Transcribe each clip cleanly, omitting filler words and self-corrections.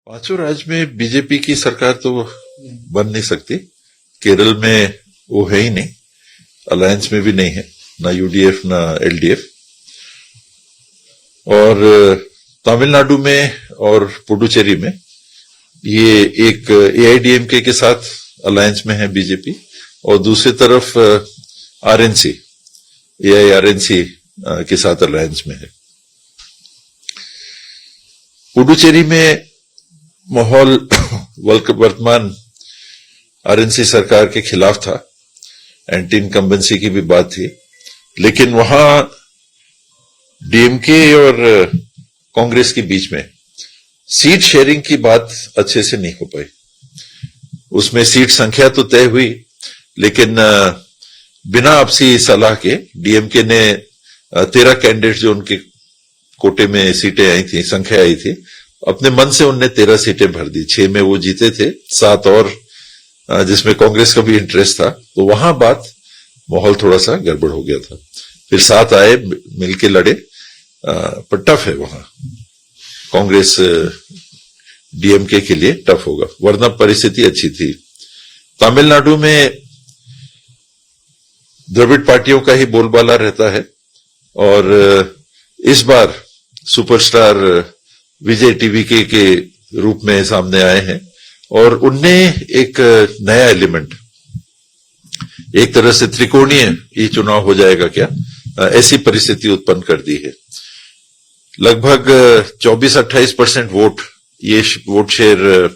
पांचों राज्य में बीजेपी की सरकार तो बन नहीं सकती। केरल में वो है ही नहीं, अलायंस में भी नहीं है, ना यूडीएफ ना एलडीएफ। और तमिलनाडु में और पुडुचेरी में ये एक एआईडीएमके के साथ अलायंस में है बीजेपी, और दूसरी तरफ आरएनसी, एआईआरएनसी के साथ अलायंस में है। पुडुचेरी में माहौल वर्तमान आरएनसी सरकार के खिलाफ था, एंटी इनकम्बेंसी की भी बात थी, लेकिन वहां डीएमके और कांग्रेस के बीच में सीट शेयरिंग की बात अच्छे से नहीं हो पाई। उसमें सीट संख्या तो तय हुई, लेकिन बिना आपसी सलाह के डीएमके ने 13 कैंडिडेट जो उनके कोटे में सीटें आई थी, संख्या आई थी, अपने मन से उनने 13 सीटें भर दी। 6 में वो जीते थे, 7 और जिसमें कांग्रेस का भी इंटरेस्ट था, तो वहां माहौल थोड़ा सा गड़बड़ हो गया था। फिर 7 आए, मिलके लड़े, पर टफ है वहां। कांग्रेस डीएमके के लिए टफ होगा, वरना परिस्थिति अच्छी थी। तमिलनाडु में द्रविड़ पार्टियों का ही बोलबाला रहता है, और इस बार सुपरस्टार विजय टीवीके के रूप में सामने आए हैं, और उनने एक नया एलिमेंट, एक तरह से त्रिकोणीय ये चुनाव हो जाएगा क्या, ऐसी परिस्थिति उत्पन्न कर दी है। लगभग 24-28% वोट, ये वोट शेयर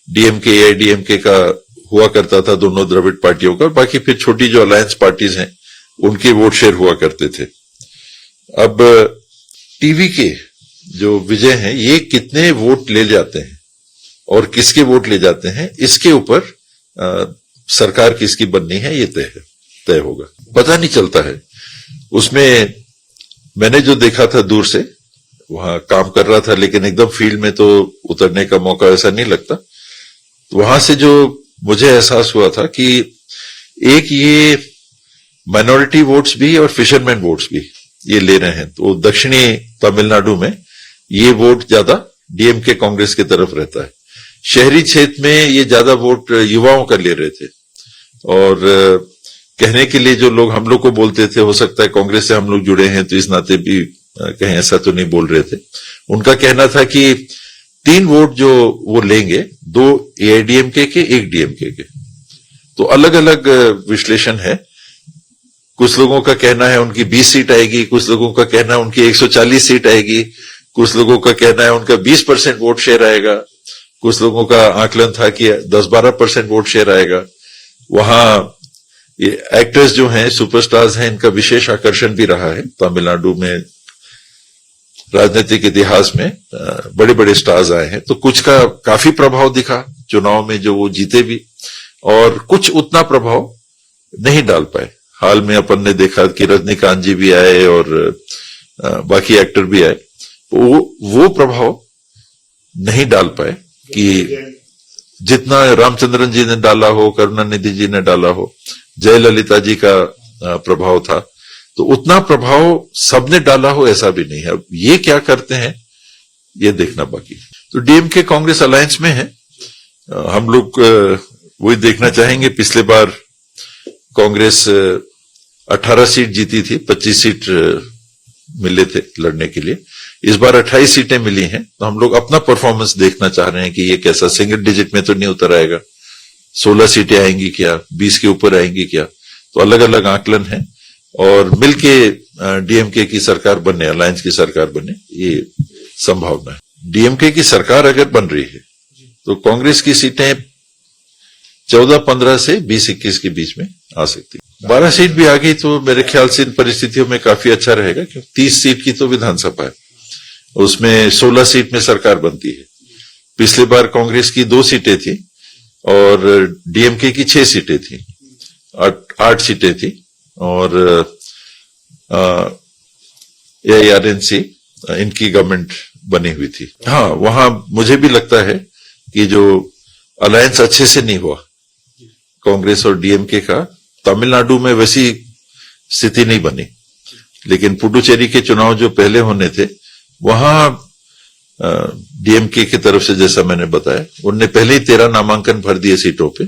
डीएमके एआईडीएमके का हुआ करता था, दोनों द्रविड़ पार्टियों का। बाकी फिर छोटी जो अलायंस पार्टीज हैं उनके वोट शेयर हुआ करते थे। अब टीवी के जो विजय हैं, ये कितने वोट ले जाते हैं और किसके वोट ले जाते हैं, इसके ऊपर सरकार किसकी बननी है ये तय होगा। पता नहीं चलता है। उसमें मैंने जो देखा था दूर से, वहां काम कर रहा था, लेकिन एकदम फील्ड में तो उतरने का मौका ऐसा नहीं लगता। तो वहां से जो मुझे एहसास हुआ था कि एक ये माइनॉरिटी वोट्स भी और फिशरमैन वोट्स भी ये ले रहे हैं। तो दक्षिणी तमिलनाडु में ये वोट ज्यादा डीएमके कांग्रेस की तरफ रहता है। शहरी क्षेत्र में ये ज्यादा वोट युवाओं का ले रहे थे, और कहने के लिए जो लोग हम लोग को बोलते थे, हो सकता है कांग्रेस से हम लोग जुड़े हैं तो इस नाते भी कहीं ऐसा तो नहीं बोल रहे थे। उनका कहना था कि 3 वोट जो वो लेंगे, 2 एआईडीएमके के, 1 डीएमके के। तो अलग अलग विश्लेषण है। कुछ लोगों का कहना है उनकी 20 सीट आएगी, कुछ लोगों का कहना है उनकी 140 सीट आएगी, कुछ लोगों का कहना है उनका 20% वोट शेयर आएगा, कुछ लोगों का आकलन था कि 10-12% वोट शेयर आएगा। वहां ये एक्टर्स जो हैं, सुपरस्टार्स हैं, इनका विशेष आकर्षण भी रहा है तमिलनाडु में। राजनीतिक इतिहास में बड़े बड़े स्टार्स आए हैं, तो कुछ का काफी प्रभाव दिखा चुनाव में, जो वो जीते भी, और कुछ उतना प्रभाव नहीं डाल पाए। हाल में अपन ने देखा कि रजनीकांत जी भी आए और बाकी एक्टर भी आए, वो प्रभाव नहीं डाल पाए कि जितना रामचंद्रन जी ने डाला हो, करुणानिधि जी ने डाला हो, जयललिता जी का प्रभाव था, तो उतना प्रभाव सबने डाला हो ऐसा भी नहीं है। अब ये क्या करते हैं ये देखना बाकी। तो डीएमके कांग्रेस अलायंस में है। हम लोग वही देखना चाहेंगे। पिछले बार कांग्रेस 18 सीट जीती थी, 25 सीट मिले थे लड़ने के लिए। इस बार 28 सीटें मिली हैं, तो हम लोग अपना परफॉर्मेंस देखना चाह रहे हैं कि ये कैसा, सिंगल डिजिट में तो नहीं उतर आएगा, 16 सीटें आएंगी क्या, 20 के ऊपर आएंगी क्या। तो अलग अलग आकलन है, और मिलके डीएमके की सरकार बनने, अलायंस की सरकार बनने, ये संभावना है। डीएमके की सरकार अगर बन रही है तो कांग्रेस की सीटें 14-15 से 20-21 के बीच में आ सकती है। 12 सीट भी आ गई तो मेरे ख्याल से इन परिस्थितियों में काफी अच्छा रहेगा, क्योंकि 30 सीट की तो विधानसभा है, उसमें 16 सीट में सरकार बनती है। पिछली बार कांग्रेस की 2 सीटें थी और डीएमके की 6 सीटें थी, 8 सीटें थी, और एआईआरएनसी इनकी गवर्नमेंट बनी हुई थी। हाँ, वहां मुझे भी लगता है कि जो अलायंस अच्छे से नहीं हुआ कांग्रेस और डीएमके का, तमिलनाडु में वैसी स्थिति नहीं बनी। लेकिन पुडुचेरी के चुनाव जो पहले होने थे, वहां डीएमके की तरफ से, जैसा मैंने बताया, उनने पहले ही 13 नामांकन भर दिए सीटों पे।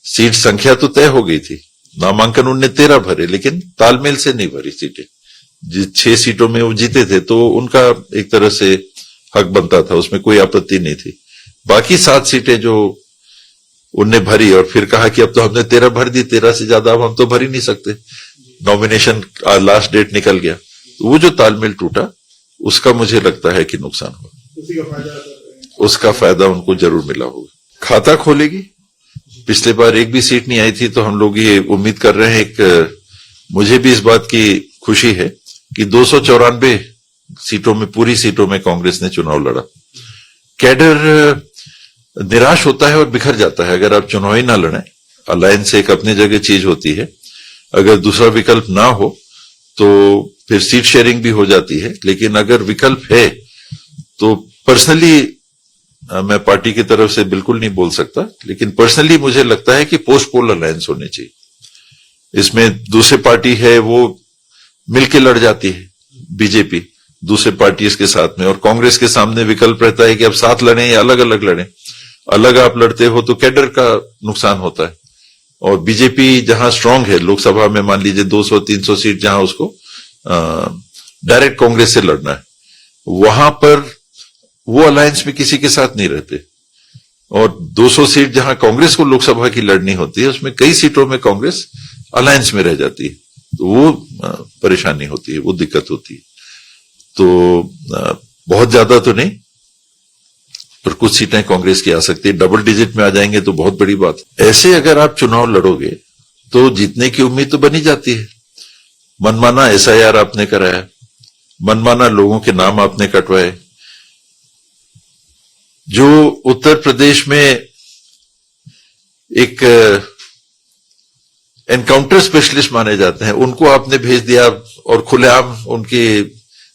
सीट संख्या तो तय हो गई थी, नामांकन उनने 13 भरे, लेकिन तालमेल से नहीं भरी सीटें। 6 सीटों में वो जीते थे, तो उनका एक तरह से हक बनता था, उसमें कोई आपत्ति नहीं थी। बाकी 7 सीटें जो उनने भरी और फिर कहा कि अब तो हमने 13 भर दी, 13 से ज्यादा अब हम तो भर ही नहीं सकते, नॉमिनेशन लास्ट डेट निकल गया। तो वो जो तालमेल टूटा, उसका मुझे लगता है कि नुकसान हुआ। उसका फायदा उनको जरूर मिला होगा। खाता खोलेगी, पिछले बार एक भी सीट नहीं आई थी, तो हम लोग ये उम्मीद कर रहे हैं। मुझे भी इस बात की खुशी है कि 294 सीटों में, पूरी सीटों में कांग्रेस ने चुनाव लड़ा। कैडर निराश होता है और बिखर जाता है अगर आप चुनाव ही ना लड़ें। अलायंस एक अपनी जगह चीज होती है, अगर दूसरा विकल्प ना हो तो फिर सीट शेयरिंग भी हो जाती है। लेकिन अगर विकल्प है तो पर्सनली, मैं पार्टी की तरफ से बिल्कुल नहीं बोल सकता, लेकिन पर्सनली मुझे लगता है कि पोस्ट पोल अलायंस होने चाहिए। इसमें दूसरी पार्टी है वो मिलके लड़ जाती है, बीजेपी दूसरे पार्टी के साथ में, और कांग्रेस के सामने विकल्प रहता है कि अब साथ लड़ें या अलग अलग लड़ें। अलग आप लड़ते हो तो कैडर का नुकसान होता है, और बीजेपी जहां स्ट्रांग है लोकसभा में, मान लीजिए 200-300 सीट जहां उसको डायरेक्ट कांग्रेस से लड़ना है, वहां पर वो अलायंस में किसी के साथ नहीं रहते। और 200 सीट जहां कांग्रेस को लोकसभा की लड़नी होती है, उसमें कई सीटों में कांग्रेस अलायंस में रह जाती है, तो वो परेशानी होती है, वो दिक्कत होती है। तो बहुत ज्यादा तो नहीं, पर कुछ सीटें कांग्रेस की आ सकती है। डबल डिजिट में आ जाएंगे तो बहुत बड़ी बात। ऐसे अगर आप चुनाव लड़ोगे तो जीतने की उम्मीद तो बनी जाती है। मनमाना एसआईआर आपने कराया, मनमाना लोगों के नाम आपने कटवाए। जो उत्तर प्रदेश में एक एनकाउंटर स्पेशलिस्ट माने जाते हैं, उनको आपने भेज दिया, और खुलेआम उनकी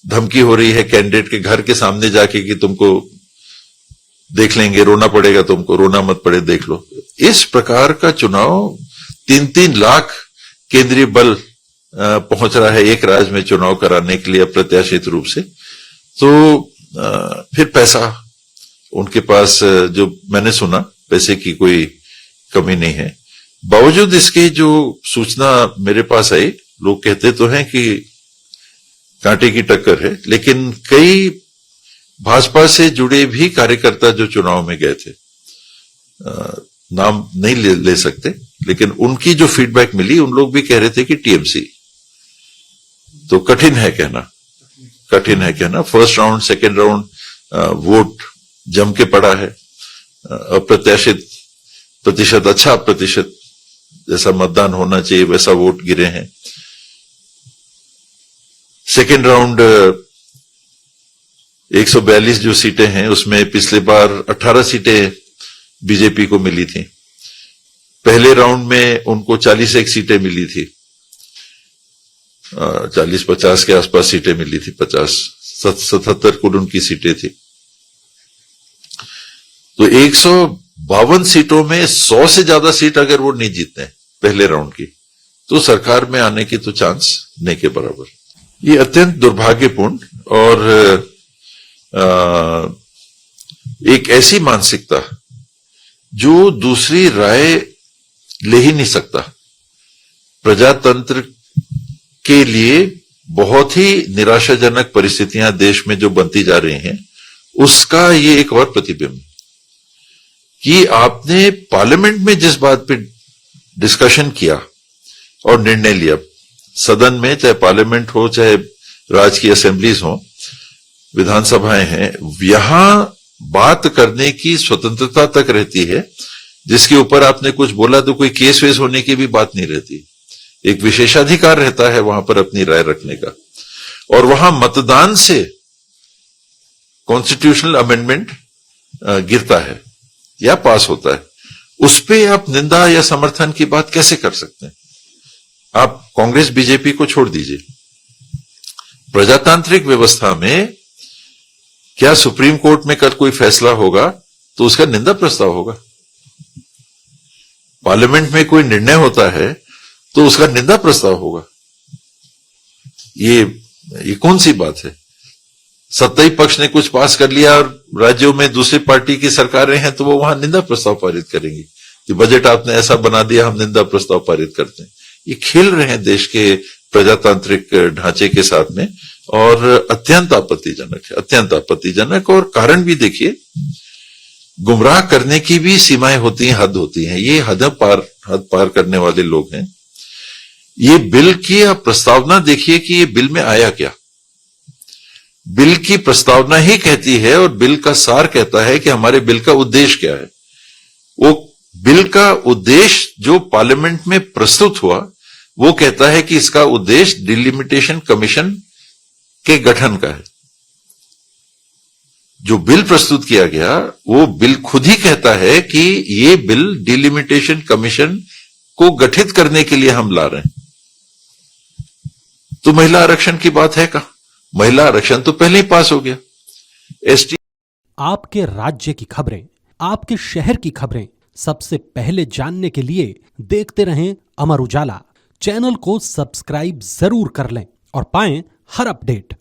धमकी हो रही है कैंडिडेट के घर के सामने जाके कि तुमको देख लेंगे, रोना पड़ेगा तुमको, रोना मत पड़े, देख लो। इस प्रकार का चुनाव 3-3 लाख केंद्रीय बल पहुंच रहा है एक राज्य में चुनाव कराने के लिए अप्रत्याशित रूप से। तो फिर पैसा उनके पास, जो मैंने सुना, पैसे की कोई कमी नहीं है। बावजूद इसके जो सूचना मेरे पास आई, लोग कहते तो हैं कि कांटे की टक्कर है, लेकिन कई भाजपा से जुड़े भी कार्यकर्ता जो चुनाव में गए थे, नाम नहीं ले सकते, लेकिन उनकी जो फीडबैक मिली, उन लोग भी कह रहे थे कि टीएमसी। तो कठिन है कहना। First round, second round vote जम के पड़ा है। अप्रत्याशित प्रतिशत, अच्छा प्रतिशत जैसा मतदान होना चाहिए वैसा वोट गिरे हैं। सेकेंड राउंड 142 जो सीटें हैं, उसमें पिछले बार 18 सीटें बीजेपी को मिली थी। पहले राउंड में उनको 41 सीटें मिली थी, 40-50 के आसपास सीटें मिली थी, 50-77 कुल उनकी सीटें थी। तो 152 सीटों में 100 से ज्यादा सीट अगर वो नहीं जीतते पहले राउंड की, तो सरकार में आने की तो चांस नहीं के बराबर। ये अत्यंत दुर्भाग्यपूर्ण और एक ऐसी मानसिकता जो दूसरी राय ले ही नहीं सकता। प्रजातंत्र के लिए बहुत ही निराशाजनक परिस्थितियां देश में जो बनती जा रही हैं, उसका ये एक और प्रतिबिंब कि आपने पार्लियामेंट में जिस बात पे डिस्कशन किया और निर्णय लिया, सदन में, चाहे पार्लियामेंट हो चाहे राज्य की असेंबलीज हो, विधानसभाएं हैं, यहां बात करने की स्वतंत्रता तक रहती है, जिसके ऊपर आपने कुछ बोला तो कोई केस वेस होने की भी बात नहीं रहती। एक विशेषाधिकार रहता है वहां पर अपनी राय रखने का, और वहां मतदान से कॉन्स्टिट्यूशनल अमेंडमेंट गिरता है या पास होता है। उस पे आप निंदा या समर्थन की बात कैसे कर सकते हैं? आप कांग्रेस बीजेपी को छोड़ दीजिए, प्रजातांत्रिक व्यवस्था में क्या सुप्रीम कोर्ट में कल कोई फैसला होगा तो उसका निंदा प्रस्ताव होगा? पार्लियामेंट में कोई निर्णय होता है तो उसका निंदा प्रस्ताव होगा? ये कौन सी बात है? सत्ताई पक्ष ने कुछ पास कर लिया और राज्यों में दूसरी पार्टी की सरकारें हैं तो वो वहां निंदा प्रस्ताव पारित करेंगी कि बजट आपने ऐसा बना दिया, हम निंदा प्रस्ताव पारित करते हैं। ये खेल रहे हैं देश के प्रजातांत्रिक ढांचे के साथ में, और अत्यंत आपत्तिजनक है, अत्यंत आपत्तिजनक। और कारण भी देखिए, गुमराह करने की भी सीमाएं होती हैं, हद होती हैं। ये हद पार करने वाले लोग हैं। ये बिल की आप प्रस्तावना देखिए कि ये बिल में आया क्या। बिल की प्रस्तावना ही कहती है और बिल का सार कहता है कि हमारे बिल का उद्देश्य क्या है। वो बिल का उद्देश्य जो पार्लियामेंट में प्रस्तुत हुआ वो कहता है कि इसका उद्देश्य डिलिमिटेशन कमीशन के गठन का है। जो बिल प्रस्तुत किया गया वो बिल खुद ही कहता है कि ये बिल डिलिमिटेशन कमीशन को गठित करने के लिए हम ला रहे हैं। तो महिला आरक्षण की बात है कहां? महिला आरक्षण तो पहले ही पास हो गया। एसटी आपके राज्य की खबरें, आपके शहर की खबरें सबसे पहले जानने के लिए देखते रहें अमर उजाला। चैनल को सब्सक्राइब जरूर कर लें और पाएं हर अपडेट।